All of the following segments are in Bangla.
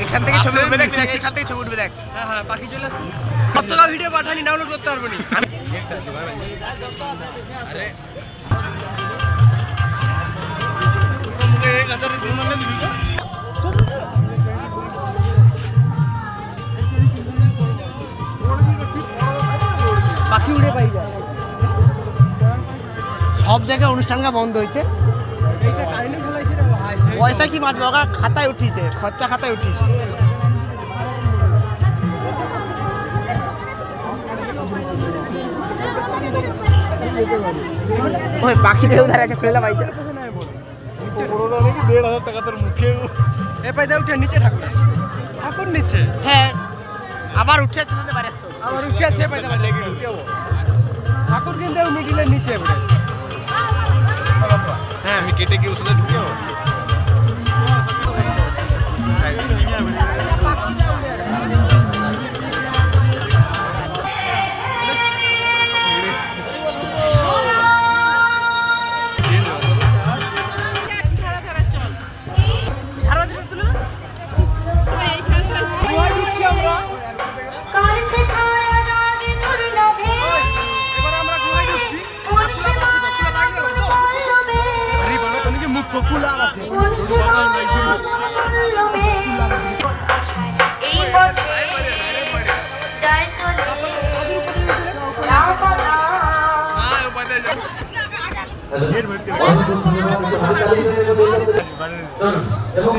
এখান থেকে ছবি উঠবে দেখ, এখান থেকে ছবি উঠবে দেখ। হ্যাঁ হ্যাঁ পাখি চলে আসছে। কতটা ভিডিও পাঠানি ডাউনলোড করতে পারবো নি। পাখি উড়ে পাই যায়। সব জায়গায় অনুষ্ঠানটা বন্ধ হয়েছে। পয়সা কি বাঁচবে, ওরা খাতায় উঠিয়েছে, খরচা খাতায় উঠিয়েছে। ওই পাখিটাও ধরে আছে, খুলে পাইছে। 1,500 টাকা তোর মুখে। এ পাই দাও উঠে নিচে ঠাকুর আছে। ঠাকুর নিচে। হ্যাঁ আবার উঠে আসতে পারে তো। আবার উঠে আসে পাই দাও লেগে ঢুকে যাবো। ঠাকুর কিন্তু মিডিলের নিচে উঠে। হ্যাঁ আমি কেটে গিয়ে ওষুধে ঢুকে যাবো।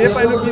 ये पहले की